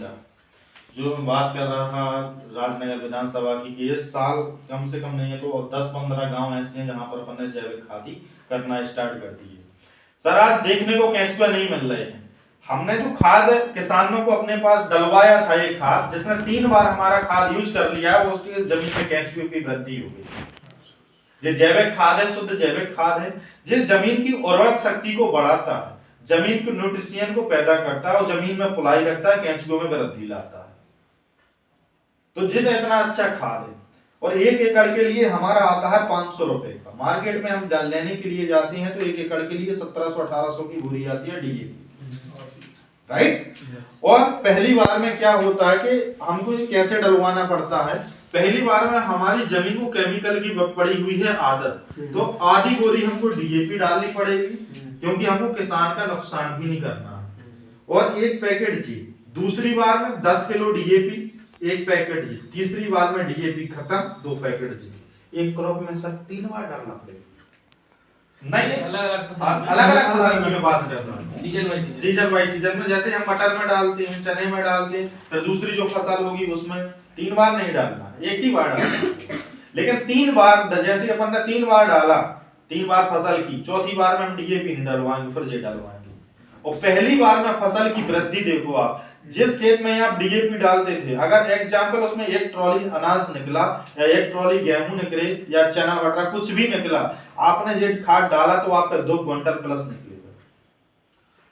का, जो मैं बात कर रहा था राजनगर विधानसभा की, कि इस साल कम से कम नहीं है तो 10-15 गांव ऐसे हैं जहां पर अपन ने जैविक खेती करना स्टार्ट कर दी है। सर आज देखने को केंचुआ नहीं मिल रहे हैं। हमने जो खाद किसानों को अपने पास डलवाया था, एक खाद जिसने 3 बार हमारा खाद यूज कर लिया है, वो उसकी जमीन में केंचुए की वृद्धि हो गई। ये जैविक खाद है, शुद्ध जैविक खाद है, ये जमीन की उर्वरक शक्ति को बढ़ाता है, जमीन के न्यूट्रिशन को पैदा करता है और जमीन में पुलाई रखता है, केंचुओं में वृद्धि लाता है। तो जितना इतना अच्छा खाद है, और 1 एकड़ के लिए हमारा आता है 500 रुपए का। मार्केट में हम लेने के लिए जाते हैं तो 1 एकड़ के लिए 1700-1800 की बोरी आती है डीएपी, राइट। और पहली बार में क्या होता है कि हमको कैसे डलवाना पड़ता है, पहली बार में हमारी जमीन को केमिकल की पड़ी हुई है आदत, तो आधी बोरी हमको डीएपी डालनी पड़ेगी, क्योंकि हमको किसान का नुकसान भी नहीं करना है, और 1 पैकेट जी। दूसरी बार में 10 किलो डीएपी 1 पैकेट जी। तीसरी बार में डीएपी खत्म, 2 पैकेट जी। एक क्रॉप में सर 3 बार डालना पड़ेगा? नहीं, अलग अलग फसल की मैं बात कर रहा हूँ, सीजन बाई सीजन में। जैसे हम मटर में डालते हैं, चने में डालते हैं, फिर दूसरी जो फसल होगी उसमें 3 बार नहीं डालना, 1 ही बार डालना। लेकिन 3 बार, जैसे अपन ने 3 बार डाला, 3 बार फसल की, चौथी बार में हम डीएपी नहीं डलवाएंगे, फिर जे डलवाएंगे। और पहली बार में फसल की वृद्धि देखो आप, जिस खेत में आप डीएपी डालते थे, अगर एग्जाम्पल उसमें 1 ट्रॉली अनाज निकला या 1 ट्रॉली गेहूं निकले या चना बटरा कुछ भी निकला, आपने ये खाद डाला तो आपका 2 क्विंटल प्लस निकलेगा।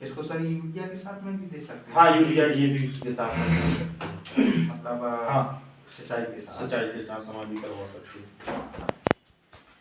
इसको सर यूरिया के साथ में भी दे सकते हैं? हाँ, यूरिया डीएपी के साथ में, मतलब हाँ सिंचाई के साथ समय भी करवा सकते हैं।